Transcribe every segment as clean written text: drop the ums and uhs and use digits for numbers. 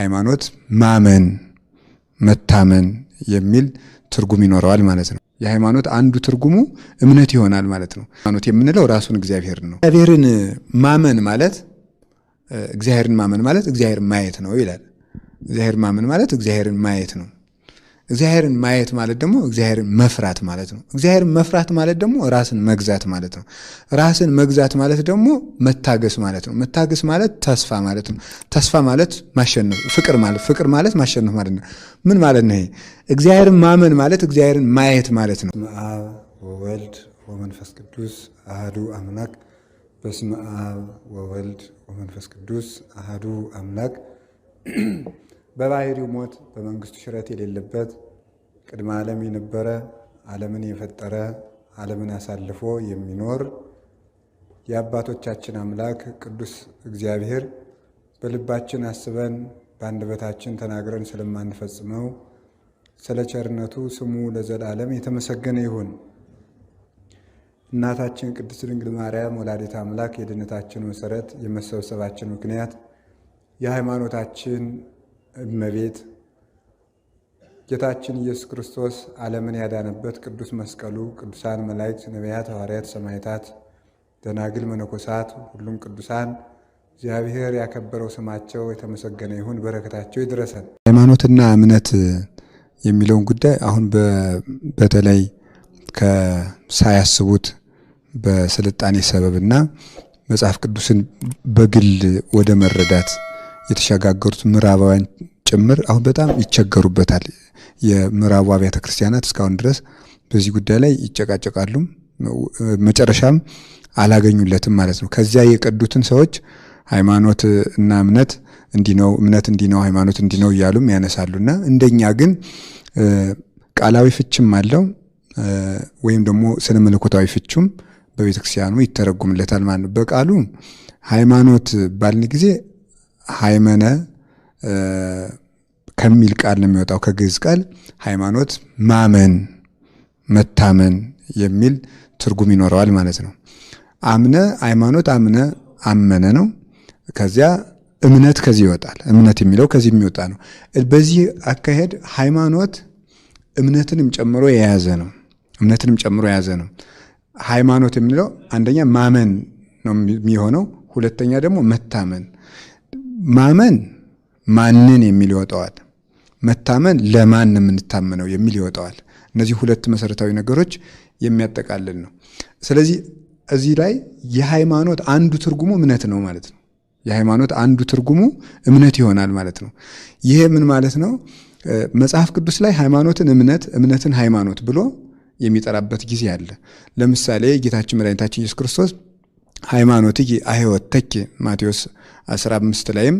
ሃይማኖት ማመን መታመን የሚል ትርጉም ይኖረዋል ማለት ነው። የሃይማኖት አንዱ ትርጉሙ እምነት ይሆናል ማለት ነው። ሃይማኖት የምንለው ራሱን እግዚአብሔርን ነው። እግዚአብሔርን ማመን ማለት እግዚአብሔርን ማየት ነው ይላል። እግዚአብሔርን ማመን ማለት እግዚአብሔርን ማየት ነው። እግዚአብሔርን ማየት ማለት ደግሞ እግዚአብሔርን መፍራት ማለት ነው። እግዚአብሔርን መፍራት ማለት ደግሞ ራስን መግዛት ማለት ነው። ራስን መግዛት ማለት ደግሞ መታገስ ማለት ነው። መታገስ ማለት ተስፋ ማለት ነው። ተስፋ ማለት ማሸነፍ፣ ፍቅር ማለት ማሸነፍ ማለት ነው። ምን ማለት ነው ይሄ? እግዚአብሔርን ማመን ማለት እግዚአብሔርን ማየት ማለት ነው። በስመ አብ ወወልድ ወመንፈስ ቅዱስ አሐዱ አምላክ። በስመ አብ ወወልድ ወመንፈስ ቅዱስ አሐዱ አምላክ። በባህሪው ሞት በመንግስቱ ሽረት የሌለበት ቅድመ ዓለም የነበረ ዓለምን የፈጠረ ዓለምን አሳልፎ የሚኖር የአባቶቻችን አምላክ ቅዱስ እግዚአብሔር በልባችን አስበን በአንደበታችን ተናግረን ስለማንፈጽመው ስለ ቸርነቱ ስሙ ለዘላለም የተመሰገነ ይሁን። እናታችን ቅድስት ድንግል ማርያም ወላዲተ አምላክ የድነታችን መሰረት የመሰብሰባችን ምክንያት የሃይማኖታችን እመቤት ጌታችን ኢየሱስ ክርስቶስ ዓለምን ያዳነበት ቅዱስ መስቀሉ፣ ቅዱሳን መላእክት፣ ነቢያት፣ ሐዋርያት፣ ሰማዕታት፣ ደናግል፣ መነኮሳት ሁሉም ቅዱሳን እግዚአብሔር ያከበረው ስማቸው የተመሰገነ ይሁን። በረከታቸው ይድረሰን። ሃይማኖትና እምነት የሚለውን ጉዳይ አሁን በተለይ ሳያስቡት በስልጣኔ ሰበብና መጽሐፍ ቅዱስን በግል ወደ መረዳት የተሸጋገሩት ምዕራባውያን ጭምር አሁን በጣም ይቸገሩበታል። የምዕራቡ አብያተ ክርስቲያናት እስካሁን ድረስ በዚህ ጉዳይ ላይ ይጨቃጨቃሉ። መጨረሻም አላገኙለትም ማለት ነው። ከዚያ የቀዱትን ሰዎች ሃይማኖት እና እምነት እንዲህ ነው፣ እምነት እንዲህ ነው፣ ሃይማኖት እንዲህ ነው እያሉም ያነሳሉና እንደኛ ግን ቃላዊ ፍችም አለው ወይም ደግሞ ስነ መለኮታዊ ፍቹም በቤተ ክርስቲያኑ ይተረጉምለታል ማለት ነው። በቃሉ ሃይማኖት ባልን ጊዜ ሃይመነ ከሚል ቃል ነው የሚወጣው፣ ከግዕዝ ቃል ሃይማኖት ማመን መታመን የሚል ትርጉም ይኖረዋል ማለት ነው። ሃይማኖት አመነ ነው። ከዚያ እምነት ከዚህ ይወጣል። እምነት የሚለው ከዚህ የሚወጣ ነው። በዚህ አካሄድ ሃይማኖት እምነትንም ጨምሮ የያዘ ነው። ሃይማኖት የሚለው አንደኛ ማመን ነው የሚሆነው፣ ሁለተኛ ደግሞ መታመን። ማመን ማንን የሚል ይወጣዋል። መታመን ለማን የምንታመነው የሚል ይወጣዋል። እነዚህ ሁለት መሰረታዊ ነገሮች የሚያጠቃልል ነው። ስለዚህ እዚህ ላይ የሃይማኖት አንዱ ትርጉሙ እምነት ነው ማለት ነው። የሃይማኖት አንዱ ትርጉሙ እምነት ይሆናል ማለት ነው። ይሄ ምን ማለት ነው? መጽሐፍ ቅዱስ ላይ ሃይማኖትን እምነት፣ እምነትን ሃይማኖት ብሎ የሚጠራበት ጊዜ አለ። ለምሳሌ ጌታችን መድኃኒታችን ኢየሱስ ክርስቶስ ሃይማኖትኪ አሕይወተኪ ማቴዎስ 15 ላይም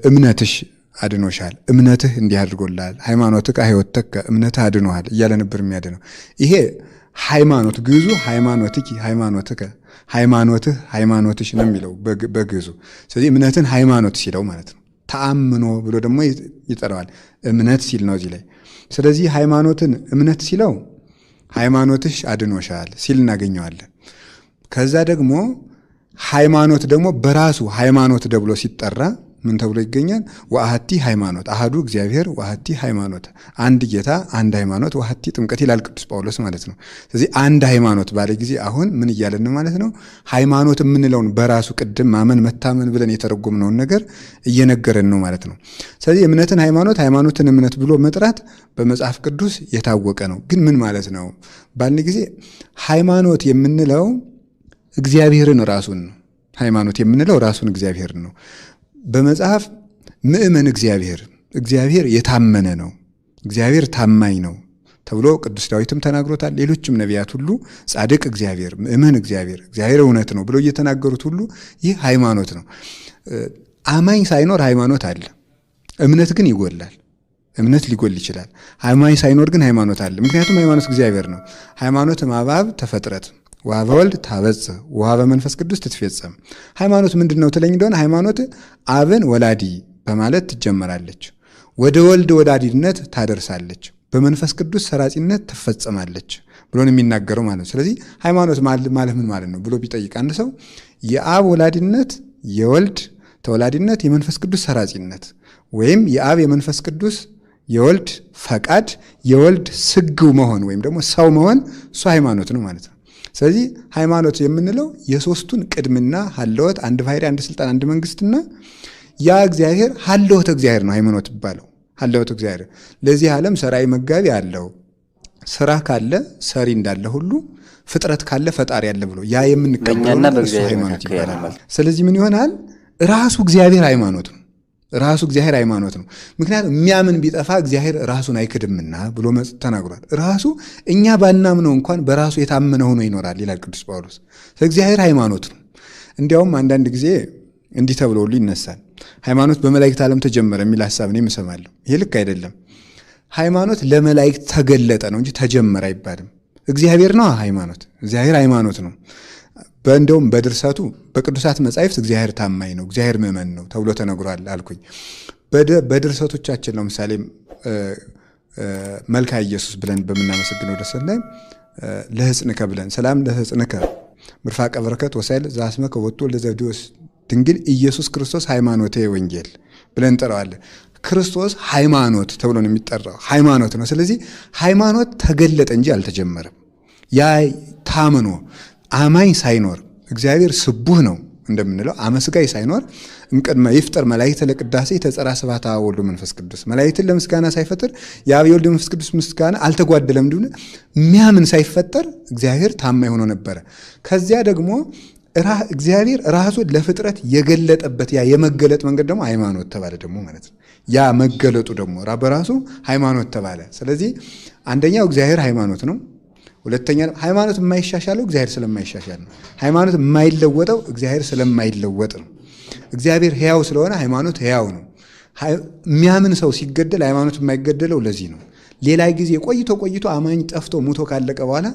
እምነትሽ አድኖሻል፣ እምነትህ እንዲህ አድርጎልሃል፣ ሃይማኖትህ አሕይወተከ እምነትህ አድኖሃል እያለ ነበር የሚያድነው። ይሄ ሃይማኖት ግዕዙ ሃይማኖትኪ ሃይማኖትከ ሃይማኖትህ ሃይማኖትሽ ነው የሚለው በግዕዙ። ስለዚህ እምነትን ሃይማኖት ሲለው ማለት ነው። ተአምኖ ብሎ ደግሞ ይጠራዋል እምነት ሲል ነው እዚህ ላይ። ስለዚህ ሃይማኖትን እምነት ሲለው ሃይማኖትሽ አድኖሻል ሲል እናገኘዋለን። ከዛ ደግሞ ሃይማኖት ደግሞ በራሱ ሃይማኖት ተብሎ ሲጠራ ምን ተብሎ ይገኛል? ወአሐቲ ሃይማኖት አሐዱ እግዚአብሔር ወአሐቲ ሃይማኖት፣ አንድ ጌታ አንድ ሃይማኖት ወአሐቲ ጥምቀት ይላል ቅዱስ ጳውሎስ ማለት ነው። ስለዚህ አንድ ሃይማኖት ባለ ጊዜ አሁን ምን እያለን ማለት ነው? ሃይማኖት የምንለውን በራሱ ቅድም ማመን መታመን ብለን የተረጎምነውን ነገር እየነገረን ነው ማለት ነው። ስለዚህ እምነትን ሃይማኖት፣ ሃይማኖትን እምነት ብሎ መጥራት በመጽሐፍ ቅዱስ የታወቀ ነው። ግን ምን ማለት ነው ባልን ጊዜ ሃይማኖት የምንለው እግዚአብሔርን ራሱን ነው። ሃይማኖት የምንለው ራሱን እግዚአብሔርን ነው። በመጽሐፍ ምእመን እግዚአብሔር የታመነ ነው፣ እግዚአብሔር ታማኝ ነው ተብሎ ቅዱስ ዳዊትም ተናግሮታል። ሌሎችም ነቢያት ሁሉ ጻድቅ እግዚአብሔር፣ ምእመን እግዚአብሔር እውነት ነው ብሎ እየተናገሩት ሁሉ ይህ ሃይማኖት ነው። አማኝ ሳይኖር ሃይማኖት አለ። እምነት ግን ይጎላል። እምነት ሊጎል ይችላል። አማኝ ሳይኖር ግን ሃይማኖት አለ። ምክንያቱም ሃይማኖት እግዚአብሔር ነው። ሃይማኖት እምአብ ተፈጥረት ወሀበ ወልድ ታበጽሕ ወሀበ መንፈስ ቅዱስ ትትፌጸም። ሃይማኖት ምንድን ነው ትለኝ እንደሆነ ሃይማኖት አብን ወላዲ በማለት ትጀመራለች፣ ወደ ወልድ ወላዲነት ታደርሳለች፣ በመንፈስ ቅዱስ ሰራጺነት ትፈጸማለች ብሎ ነው የሚናገረው ማለት ነው። ስለዚህ ሃይማኖት ማለት ምን ማለት ነው ብሎ ቢጠይቅ አንድ ሰው የአብ ወላዲነት የወልድ ተወላዲነት የመንፈስ ቅዱስ ሰራጺነት ወይም የአብ የመንፈስ ቅዱስ የወልድ ፈቃድ የወልድ ስግው መሆን ወይም ደግሞ ሰው መሆን እሱ ሃይማኖት ነው ማለት ነው። ስለዚህ ሃይማኖት የምንለው የሶስቱን ቅድምና ሀለወት፣ አንድ ባሕርይ፣ አንድ ስልጣን፣ አንድ መንግስትና ያ እግዚአብሔር ሀለወት እግዚአብሔር ነው ሃይማኖት ይባለው። ሀለወት እግዚአብሔር ለዚህ ዓለም ሰራይ መጋቢ አለው። ስራ ካለ ሰሪ እንዳለ ሁሉ ፍጥረት ካለ ፈጣሪ ያለ ብሎ ያ የምንቀበለው እሱ ሃይማኖት ይባላል። ስለዚህ ምን ይሆናል? ራሱ እግዚአብሔር ሃይማኖት ነው። ራሱ እግዚአብሔር ሃይማኖት ነው። ምክንያቱም የሚያምን ቢጠፋ እግዚአብሔር ራሱን አይክድምና ብሎ ተናግሯል። ራሱ እኛ ባናምነው እንኳን በራሱ የታመነ ሆኖ ይኖራል ይላል ቅዱስ ጳውሎስ። እግዚአብሔር ሃይማኖት ነው። እንዲያውም አንዳንድ ጊዜ እንዲህ ተብሎ ሁሉ ይነሳል። ሃይማኖት በመላእክት ዓለም ተጀመረ የሚል ሐሳብ እኔም እሰማለሁ። ይሄ ልክ አይደለም። ሃይማኖት ለመላእክት ተገለጠ ነው እንጂ ተጀመረ አይባልም። እግዚአብሔር ነው ሃይማኖት። እግዚአብሔር ሃይማኖት ነው። እንደውም በድርሰቱ በቅዱሳት መጻሕፍት እግዚአብሔር ታማኝ ነው፣ እግዚአብሔር ምእመን ነው ተብሎ ተነግሯል አልኩኝ። በድርሰቶቻችን ነው ምሳሌ መልክአ ኢየሱስ ብለን በምናመሰግነው ድርሰት ላይ ለሕፅንከ ብለን ሰላም ለሕፅንከ ምርፋቀ በረከት ወሳይል ዘአስመከ ወጥቶ ለዘብዴዎስ ድንግል ኢየሱስ ክርስቶስ ሃይማኖቴ ወንጌል ብለን እንጠራዋለን። ክርስቶስ ሃይማኖት ተብሎ ነው የሚጠራው፣ ሃይማኖት ነው። ስለዚህ ሃይማኖት ተገለጠ እንጂ አልተጀመረም። ያ ታምኖ አማኝ ሳይኖር እግዚአብሔር ስቡህ ነው እንደምንለው አመስጋይ ሳይኖር እምቅድመ ይፍጠር መላእክት ለቅዳሴ ተጸራ ስብሐተ አብ ወወልድ መንፈስ ቅዱስ መላእክትን ለምስጋና ሳይፈጥር የአብ የወልድ መንፈስ ቅዱስ ምስጋና አልተጓደለም። እንደሆነ የሚያምን ሳይፈጠር እግዚአብሔር ታማኝ ሆኖ ነበረ። ከዚያ ደግሞ እግዚአብሔር ራሱን ለፍጥረት የገለጠበት ያ የመገለጥ መንገድ ደግሞ ሃይማኖት ተባለ ደግሞ ማለት ነው። ያ መገለጡ ደግሞ በራሱ ሃይማኖት ተባለ። ስለዚህ አንደኛው እግዚአብሔር ሃይማኖት ነው። ሁለተኛ ሃይማኖት የማይሻሻለው እግዚአብሔር ስለማይሻሻል ነው። ሃይማኖት የማይለወጠው እግዚአብሔር ስለማይለወጥ ነው። እግዚአብሔር ሕያው ስለሆነ ሃይማኖት ሕያው ነው። የሚያምን ሰው ሲገደል ሃይማኖት የማይገደለው ለዚህ ነው። ሌላ ጊዜ ቆይቶ አማኝ ጠፍቶ ሙቶ ካለቀ በኋላ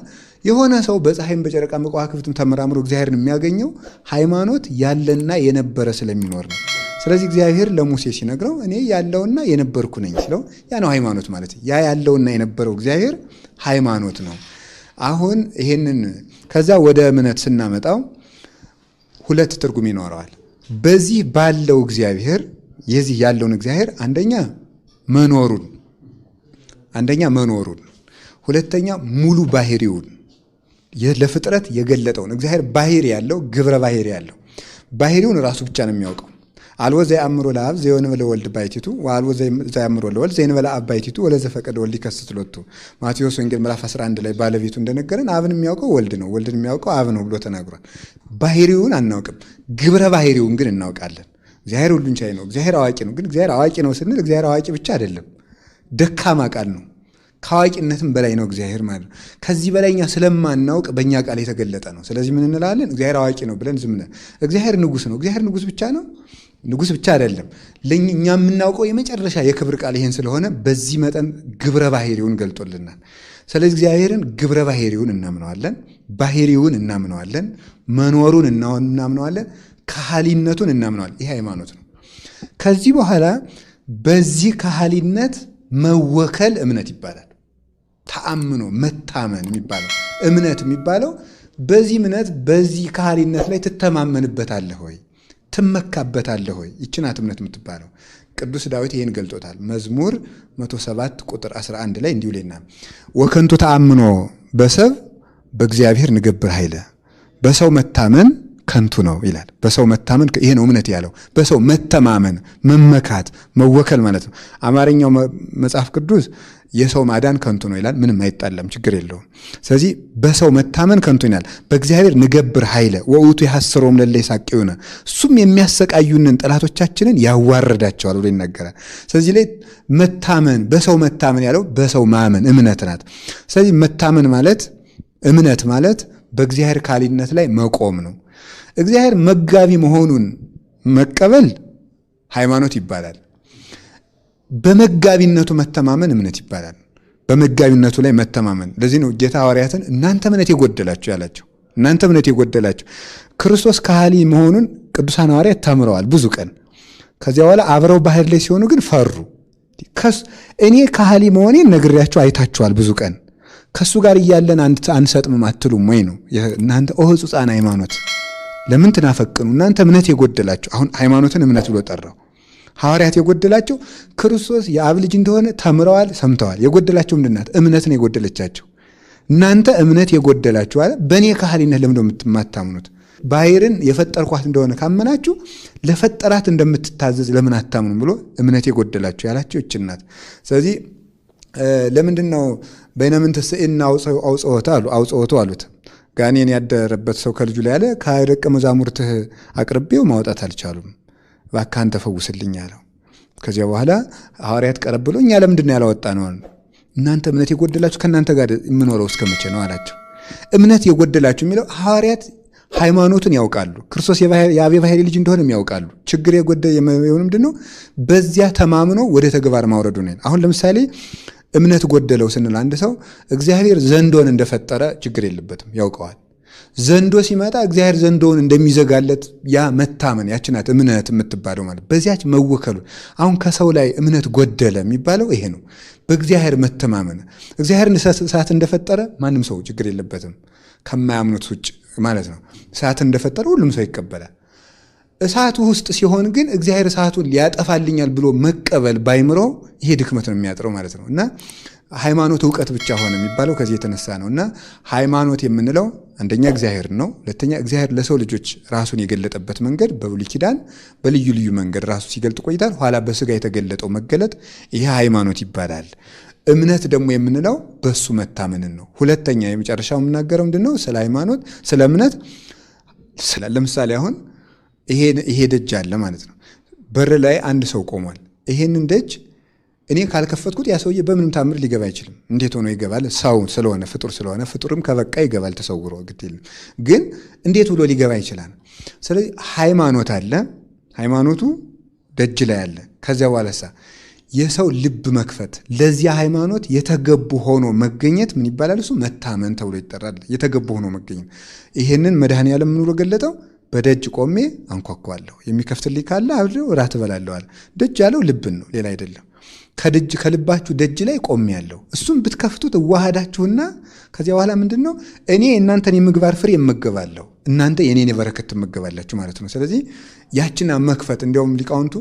የሆነ ሰው በፀሐይም በጨረቃም በከዋክብትም ተመራምሮ እግዚአብሔርን የሚያገኘው ሃይማኖት ያለና የነበረ ስለሚኖር ነው። ስለዚህ እግዚአብሔር ለሙሴ ሲነግረው እኔ ያለውና የነበርኩ ነኝ ሲለው ያ ነው ሃይማኖት ማለት። ያ ያለውና የነበረው እግዚአብሔር ሃይማኖት ነው። አሁን ይሄንን ከዛ ወደ እምነት ስናመጣው ሁለት ትርጉም ይኖረዋል። በዚህ ባለው እግዚአብሔር የዚህ ያለውን እግዚአብሔር አንደኛ መኖሩን፣ ሁለተኛ ሙሉ ባህሪውን ለፍጥረት የገለጠውን እግዚአብሔር ባህሪ ያለው ግብረ ባህሪ ያለው ባህሪውን ራሱ ብቻ ነው የሚያውቀው። አልቦ ዘየአምሮ ለአብ ዘየንበለ ወልድ ባሕቲቱ ወአልቦ ዘየአምሮ ለወልድ ዘየንበለ አብ ባሕቲቱ ወለዘፈቀደ ወልድ ይከስት ሎቱ። ማቴዎስ ወንጌል ምዕራፍ 11 ላይ ባለቤቱ እንደነገረን አብን የሚያውቀው ወልድ ነው፣ ወልድን የሚያውቀው አብ ነው ብሎ ተናግሯል። ባህሪውን አናውቅም፣ ግብረ ባህሪውን ግን እናውቃለን። እግዚአብሔር ሁሉን ቻይ ነው፣ እግዚአብሔር አዋቂ ነው። ግን እግዚአብሔር አዋቂ ነው ስንል እግዚአብሔር አዋቂ ብቻ አይደለም፣ ደካማ ቃል ነው። ከአዋቂነትም በላይ ነው እግዚአብሔር ማለት ነው። ከዚህ በላይ እኛ ስለማናውቅ በእኛ ቃል የተገለጠ ነው። ስለዚህ ምን እንላለን? እግዚአብሔር አዋቂ ነው ብለን ዝም ብለን። እግዚአብሔር ንጉሥ ነው። እግዚአብሔር ንጉሥ ብቻ ነው? ንጉሥ ብቻ አይደለም። እኛ የምናውቀው የመጨረሻ የክብር ቃል ይሄን ስለሆነ በዚህ መጠን ግብረ ባህሪውን ገልጦልናል። ስለዚህ እግዚአብሔርን ግብረ ባህሪውን እናምነዋለን፣ ባህሪውን እናምነዋለን፣ መኖሩን እናምነዋለን፣ ከሃሊነቱን እናምነዋለን። ይሄ ሃይማኖት ነው። ከዚህ በኋላ በዚህ ከሃሊነት መወከል እምነት ይባላል። ተአምኖ መታመን የሚባለው እምነት የሚባለው በዚህ እምነት በዚህ ከሃሊነት ላይ ትተማመንበታለህ ወይ ትመካበታለህ ወይ? ይህች ናት እምነት የምትባለው። ቅዱስ ዳዊት ይህን ገልጦታል። መዝሙር 107 ቁጥር 11 ላይ እንዲሁ ሌና ወከንቱ ተአምኖ በሰብ በእግዚአብሔር ንገብር ኃይለ በሰው መታመን ከንቱ ነው ይላል። በሰው መታመን ይሄ ነው እምነት ያለው። በሰው መተማመን፣ መመካት፣ መወከል ማለት ነው። አማርኛው መጽሐፍ ቅዱስ የሰው ማዳን ከንቱ ነው ይላል። ምንም አይጣለም፣ ችግር የለውም። ስለዚህ በሰው መታመን ከንቱ ይላል። በእግዚአብሔር ንገብር ኃይለ ወውቱ ያሐስሮም ለለ ይሳቅዩነ እሱም የሚያሰቃዩንን ጠላቶቻችንን ያዋርዳቸዋል ብሎ ይናገራል። ስለዚህ ላይ መታመን በሰው መታመን ያለው በሰው ማመን እምነት ናት። ስለዚህ መታመን ማለት እምነት ማለት በእግዚአብሔር ካሊነት ላይ መቆም ነው። እግዚአብሔር መጋቢ መሆኑን መቀበል ሃይማኖት ይባላል። በመጋቢነቱ መተማመን እምነት ይባላል። በመጋቢነቱ ላይ መተማመን። ለዚህ ነው ጌታ ሐዋርያትን እናንተ እምነት የጎደላችሁ ያላቸው። እናንተ እምነት የጎደላችሁ ክርስቶስ ካህሊ መሆኑን ቅዱሳን ሐዋርያት ተምረዋል ብዙ ቀን። ከዚያ በኋላ አብረው ባህር ላይ ሲሆኑ ግን ፈሩ። እኔ ካህሊ መሆኔን ነግሬያቸው አይታችኋል ብዙ ቀን፣ ከእሱ ጋር እያለን አንሰጥምም አትሉም ወይ ነው እናንተ ኦ ሕጹፃን ሃይማኖት ለምን ትናፈቅኑ እናንተ እምነት የጎደላችሁ። አሁን ሃይማኖትን እምነት ብሎ ጠራው። ሐዋርያት የጎደላቸው ክርስቶስ የአብ ልጅ እንደሆነ ተምረዋል፣ ሰምተዋል። የጎደላቸው ምንድን ናት? እምነት ነው የጎደለቻቸው። እናንተ እምነት የጎደላችሁ አለ። በእኔ ካህሊነት ለምን የማታምኑት? ባሕርን የፈጠርኳት እንደሆነ ካመናችሁ ለፈጠራት እንደምትታዘዝ ለምን አታምኑም ብሎ እምነት የጎደላችሁ ያላቸው ይህች ናት። ስለዚህ ለምንድን ነው በይነምን ትስእና አውጽኦቱ አሉት። ጋኔን ያደረበት ሰው ከልጁ ላይ ያለ ከደቀ መዛሙርትህ አቅርቤው ማውጣት አልቻሉም፣ እባክህ አንተ ፈውስልኝ አለው። ከዚያ በኋላ ሐዋርያት ቀረብ ብሎ እኛ ለምንድን ነው ያላወጣ ነው? እናንተ እምነት የጎደላችሁ ከእናንተ ጋር የምኖረው እስከ መቼ ነው አላቸው። እምነት የጎደላችሁ የሚለው ሐዋርያት ሃይማኖትን ያውቃሉ፣ ክርስቶስ የአብ የባሕርይ ልጅ እንደሆነም ያውቃሉ። ችግር የጎደለ የሆነ ምንድን ነው? በዚያ ተማምኖ ወደ ተግባር ማውረዱ ነው። አሁን ለምሳሌ እምነት ጎደለው ስንል አንድ ሰው እግዚአብሔር ዘንዶን እንደፈጠረ ችግር የለበትም፣ ያውቀዋል። ዘንዶ ሲመጣ እግዚአብሔር ዘንዶውን እንደሚዘጋለት ያ መታመን ያችናት እምነት የምትባለው ማለት በዚያች መወከሉ። አሁን ከሰው ላይ እምነት ጎደለ የሚባለው ይሄ ነው፣ በእግዚአብሔር መተማመን። እግዚአብሔር እሳት እንደፈጠረ ማንም ሰው ችግር የለበትም ከማያምኑት ውጭ ማለት ነው። እሳት እንደፈጠረ ሁሉም ሰው ይቀበላል። እሳቱ ውስጥ ሲሆን ግን እግዚአብሔር እሳቱን ሊያጠፋልኛል ብሎ መቀበል ባይምሮ ይሄ ድክመት ነው የሚያጥረው ማለት ነው። እና ሃይማኖት እውቀት ብቻ ሆነ የሚባለው ከዚህ የተነሳ ነው። እና ሃይማኖት የምንለው አንደኛ እግዚአብሔር ነው፣ ሁለተኛ እግዚአብሔር ለሰው ልጆች ራሱን የገለጠበት መንገድ በብሉይ ኪዳን በልዩ ልዩ መንገድ ራሱ ሲገልጥ ቆይታል። ኋላ በስጋ የተገለጠው መገለጥ ይሄ ሃይማኖት ይባላል። እምነት ደግሞ የምንለው በሱ መታመንን ነው። ሁለተኛ የመጨረሻው የምናገረው ምንድነው? ስለ ሃይማኖት ስለ እምነት ለምሳሌ አሁን ይሄ ደጅ አለ ማለት ነው። በር ላይ አንድ ሰው ቆሟል። ይሄንን ደጅ እኔ ካልከፈትኩት ያ ሰውዬ በምንም ታምር ሊገባ አይችልም። እንዴት ሆኖ ይገባል? ሰው ስለሆነ ፍጡር ስለሆነ ፍጡርም ከበቃ ይገባል ተሰውሮ ግድ የለም። ግን እንዴት ብሎ ሊገባ ይችላል? ስለዚህ ሃይማኖት አለ። ሃይማኖቱ ደጅ ላይ አለ። ከዚያ በኋላሳ የሰው ልብ መክፈት ለዚያ ሃይማኖት የተገቡ ሆኖ መገኘት ምን ይባላል? እሱ መታመን ተብሎ ይጠራል። የተገቡ ሆኖ መገኘት። ይሄንን መድኃኔዓለም ምን ብሎ ገለጠው? በደጅ ቆሜ አንኳኳለሁ፣ የሚከፍትልኝ ካለ አብሬው እራት እበላለሁ አለ። ደጅ ያለው ልብን ነው፣ ሌላ አይደለም። ከልባችሁ ደጅ ላይ ቆሜ ያለው እሱም ብትከፍቱት እዋሃዳችሁና ከዚያ በኋላ ምንድን ነው? እኔ እናንተን የምግባር ፍሬ እመገባለሁ፣ እናንተ የኔን የበረከት ትመገባላችሁ ማለት ነው። ስለዚህ ያችን መክፈት እንዲያውም ሊቃውንቱ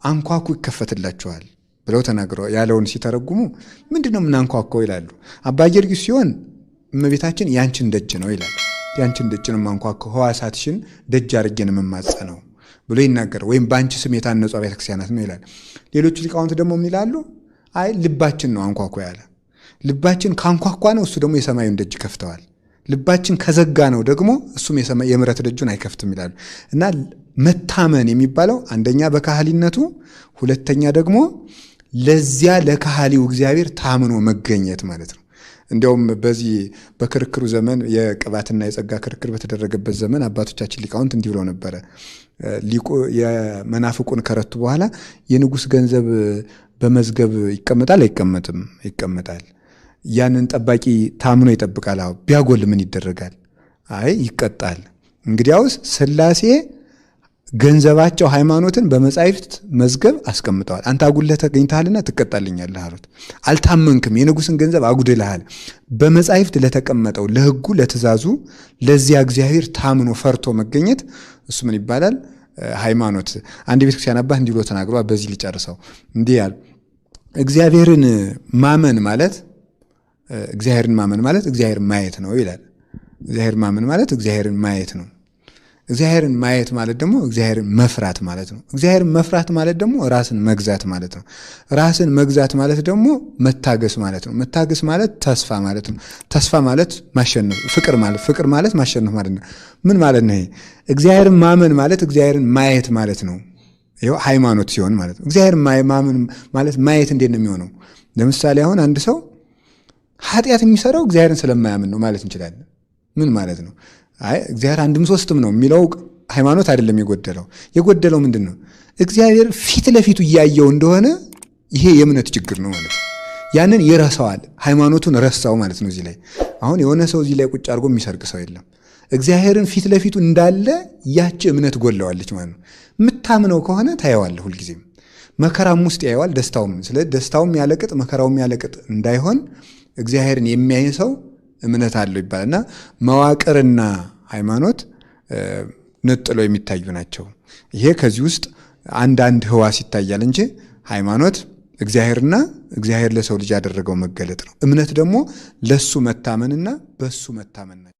አንኳኩ ይከፈትላችኋል ብለው ተናግረው ያለውን ሲተረጉሙ ምንድን ነው የምናንኳኳው ይላሉ። አባ ጊዮርጊስ ሲሆን እመቤታችን ያንቺን ደጅ ነው ይላል። ያንቺን ደጅ ነው የማንኳኳው፣ ሕዋሳትሽን ደጅ አድርጌን የምማጸነው ብሎ ይናገር። ወይም በአንቺ ስም የታነጹ አብያተ ክርስቲያናት ነው ይላል። ሌሎቹ ሊቃውንት ደግሞ ምን ይላሉ? አይ ልባችን ነው አንኳኳ ያለ። ልባችን ካንኳኳ ነው እሱ ደግሞ የሰማዩን ደጅ ከፍተዋል። ልባችን ከዘጋ ነው ደግሞ እሱም የምሕረት ደጁን አይከፍትም ይላሉ። እና መታመን የሚባለው አንደኛ በካህሊነቱ፣ ሁለተኛ ደግሞ ለዚያ ለካህሊው እግዚአብሔር ታምኖ መገኘት ማለት ነው። እንዲያውም በዚህ በክርክሩ ዘመን የቅባትና የጸጋ ክርክር በተደረገበት ዘመን አባቶቻችን ሊቃውንት እንዲህ ብለው ነበረ። የመናፍቁን ከረቱ በኋላ የንጉሥ ገንዘብ በመዝገብ ይቀመጣል አይቀመጥም? ይቀመጣል። ያንን ጠባቂ ታምኖ ይጠብቃል። አዎ ቢያጎል ምን ይደረጋል? አይ ይቀጣል። እንግዲያውስ ሥላሴ ገንዘባቸው ሃይማኖትን በመጻሕፍት መዝገብ አስቀምጠዋል። አንተ አጉድለህ ተገኝተሃልና ትቀጣልኛለህ አሉት። አልታመንክም፣ የንጉሥን ገንዘብ አጉድለሃል። በመጻሕፍት ለተቀመጠው ለሕጉ ለትእዛዙ ለዚያ እግዚአብሔር ታምኖ ፈርቶ መገኘት እሱ ምን ይባላል? ሃይማኖት። አንድ ቤተክርስቲያን አባት እንዲህ ብሎ ተናግሯል። በዚህ ሊጨርሰው እንዲህ ያል እግዚአብሔርን ማመን ማለት እግዚአብሔርን ማየት ነው ይላል። እግዚአብሔርን ማመን ማለት እግዚአብሔርን ማየት ነው። እግዚአብሔርን ማየት ማለት ደግሞ እግዚአብሔርን መፍራት ማለት ነው። እግዚአብሔርን መፍራት ማለት ደግሞ ራስን መግዛት ማለት ነው። ራስን መግዛት ማለት ደግሞ መታገስ ማለት ነው። መታገስ ማለት ተስፋ ማለት ነው። ተስፋ ማለት ማሸነፍ፣ ፍቅር ማለት ማሸነፍ ማለት ነው። ምን ማለት ነው ይሄ? እግዚአብሔርን ማመን ማለት እግዚአብሔርን ማየት ማለት ነው። ይኸው ሃይማኖት ሲሆን ማለት ነው። እግዚአብሔርን ማመን ማለት ማየት እንዴት ነው የሚሆነው? ለምሳሌ አሁን አንድ ሰው ኃጢአት የሚሰራው እግዚአብሔርን ስለማያምን ነው ማለት እንችላለን። ምን ማለት ነው? አይ እግዚአብሔር አንድም ሶስትም ነው የሚለው ሃይማኖት አይደለም። የጎደለው ምንድን ነው? እግዚአብሔር ፊት ለፊቱ እያየው እንደሆነ ይሄ የእምነት ችግር ነው ማለት ነው። ያንን ይረሳዋል፣ ሃይማኖቱን ረሳው ማለት ነው። እዚህ ላይ አሁን የሆነ ሰው እዚህ ላይ ቁጭ አድርጎ የሚሰርቅ ሰው የለም። እግዚአብሔርን ፊት ለፊቱ እንዳለ ያች እምነት ጎለዋለች ማለት ነው። የምታምነው ከሆነ ታየዋለህ፣ ሁልጊዜም መከራም ውስጥ ያየዋል፣ ደስታውም። ስለዚህ ደስታውም ያለቅጥ መከራውም ያለቅጥ እንዳይሆን እግዚአብሔርን የሚያይ ሰው እምነት አለው ይባላልና መዋቅርና ሃይማኖት ነጥለው የሚታዩ ናቸው። ይሄ ከዚህ ውስጥ አንዳንድ ህዋስ ይታያል እንጂ ሃይማኖት እግዚአብሔርና እግዚአብሔር ለሰው ልጅ ያደረገው መገለጥ ነው። እምነት ደግሞ ለሱ መታመንና በሱ መታመን ነው።